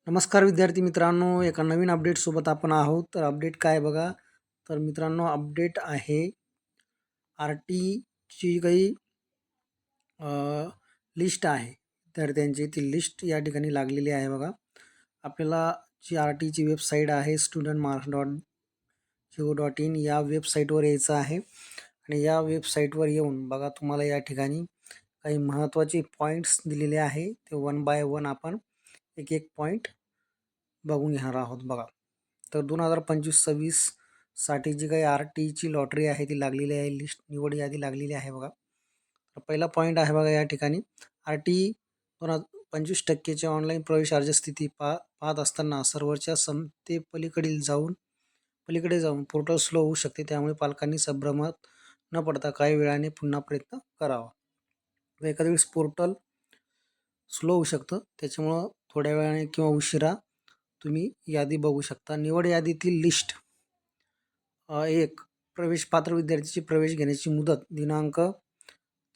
नमस्कार विद्यार्थी मित्रांनो, एका नवीन अपडेटसोबत आपण आहोत. तर अपडेट काय बघा, तर मित्रांनो अपडेट आहे आर टीची काही लिस्ट आहे. तर त्यांची ती लिस्ट या ठिकाणी लागलेली आहे बघा. आपल्याला जी आर टीची वेबसाईट आहे studentmarks.go.in या वेबसाईटवर यायचं आहे आणि या वेबसाईटवर येऊन बघा तुम्हाला या ठिकाणी काही महत्त्वाचे पॉईंट्स दिलेले आहे. ते वन बाय वन आपण एक एक पॉईंट बघून घेणार आहोत बघा. तर 2025-26 साठी जी काही आर टीची लॉटरी आहे ती लागलेली आहे, लिस्ट निवड यादी लागलेली आहे बघा. तर पहिला पॉईंट आहे बघा या ठिकाणी आर टी 25% ऑनलाईन प्रवेश अर्ज स्थिती पाहत असताना सर्व्हरच्या पलीकडे जाऊन पोर्टल स्लो होऊ शकते. त्यामुळे पालकांनी संभ्रमात न पडता काही वेळाने पुन्हा प्रयत्न करावा. एखाद्या वेळेस पोर्टल स्लो होऊ शकतं, त्याच्यामुळं थोड्या वेळाने किंवा उशिरा तुम्ही यादी बघू शकता. निवड यादीतील लिस्ट 1 प्रवेश पात्र विद्यार्थ्याची प्रवेश घेण्याची मुदत दिनांक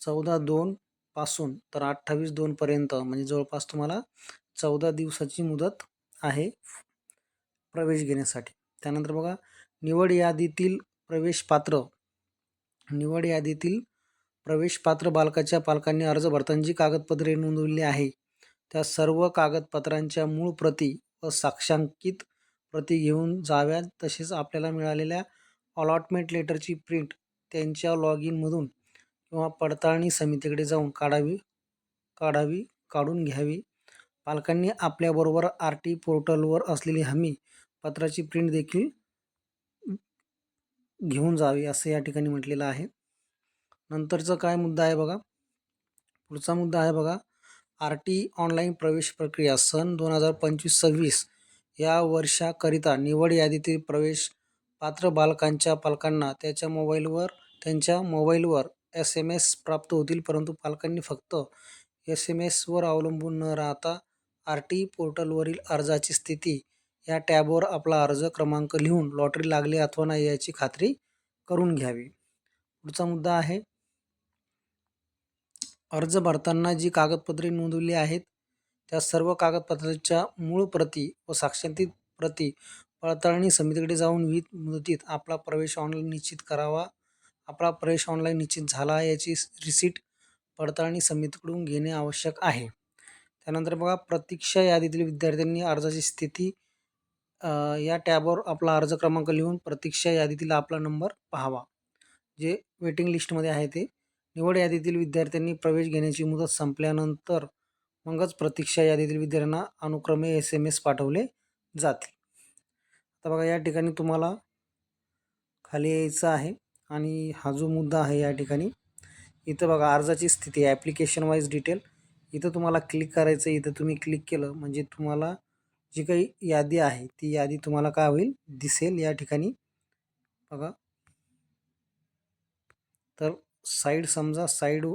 14/2 पासून तर 28/2 पर्यंत, म्हणजे जवळपास तुम्हाला 14 दिवसाची मुदत आहे प्रवेश घेण्यासाठी. त्यानंतर बघा निवड यादीतील प्रवेश पात्र बालकाच्या पालकांनी अर्ज भरताना जी कागदपत्रे नोंदवली आहे त्या सर्व कागदपत्रांच्या मूळ प्रती व साक्षांकित प्रती घेऊन जाव्यात. तसेच आपल्याला मिळालेल्या अलॉटमेंट लेटरची प्रिंट त्यांच्या लॉग इनमधून किंवा पडताळणी समितीकडे जाऊन काढून घ्यावी. पालकांनी आपल्याबरोबर आर टी पोर्टलवर असलेली हमी पत्राची प्रिंट देखील घेऊन जावी असं या ठिकाणी म्हटलेलं आहे. नंतरचा काय मुद्दा आहे बघा, पुढचा मुद्दा आहे बघा आर टी ऑनलाईन प्रवेश प्रक्रिया सन 2025-26 या वर्षाकरिता निवड यादीतील प्रवेश पात्र बालकांच्या पालकांना त्यांच्या मोबाईलवर SMS प्राप्त होतील. परंतु पालकांनी फक्त SMSवर अवलंबून न राहता आर टी पोर्टलवरील अर्जाची स्थिती या टॅबवर आपला अर्ज क्रमांक लिहून लॉटरी लागली अथवा नाही याची खात्री करून घ्यावी. पुढचा मुद्दा आहे अर्ज भरताना जी कागदपत्रे नोंदवली आहेत त्या सर्व कागदपत्रांच्या मूळ प्रती व साक्षांकित प्रती पडताळणी समितीकडे जाऊन विविध मुदतीत आपला प्रवेश ऑनलाईन निश्चित करावा. आपला प्रवेश ऑनलाईन निश्चित झाला याची रिसीट पडताळणी समितीकडून घेणे आवश्यक आहे. त्यानंतर बघा प्रतीक्षा यादीतील विद्यार्थ्यांनी अर्जाची स्थिती या टॅबवर आपला अर्ज क्रमांक लिहून प्रतीक्षा यादीतील आपला नंबर पाहावा. जे वेटिंग लिस्टमध्ये आहे ते. निवड यादीतील विद्यार्थ्यांनी प्रवेश घेण्याची मुदत संपल्यानंतर मगच प्रतीक्षा यादीतील विद्यार्थ्यांना अनुक्रमे SMS पाठवले जातील. आता बघा या ठिकाणी तुम्हाला खाली यायचं आहे आणि हा जो मुद्दा आहे या ठिकाणी इथं बघा अर्जाची स्थिती ॲप्लिकेशन वाईज डिटेल इथं तुम्हाला क्लिक करायचं. इथं तुम्ही क्लिक केलं म्हणजे तुम्हाला जी काही यादी आहे ती यादी तुम्हाला काय होईल दिसेल या ठिकाणी बघा. तर समजा साईड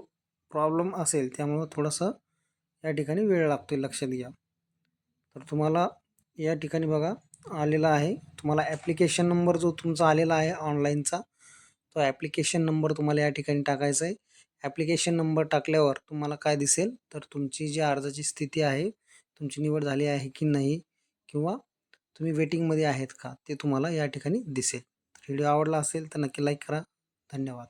प्रॉब्लेम असेल त्यामुळं थोडंसं या ठिकाणी वेळ लागतो आहे, लक्षात घ्या. तर तुम्हाला या ठिकाणी बघा आलेला आहे तुम्हाला ॲप्लिकेशन नंबर जो तुमचा आलेला आहे ऑनलाईनचा तो ॲप्लिकेशन नंबर तुम्हाला या ठिकाणी टाकायचा आहे. ॲप्लिकेशन नंबर टाकल्यावर तुम्हाला काय दिसेल तर तुमची जी अर्जाची स्थिती आहे तुमची निवड झाली आहे की नाही किंवा तुम्ही वेटिंगमध्ये आहेत का ते तुम्हाला या ठिकाणी दिसेल. व्हिडिओ आवडला असेल तर नक्की लाईक करा. धन्यवाद.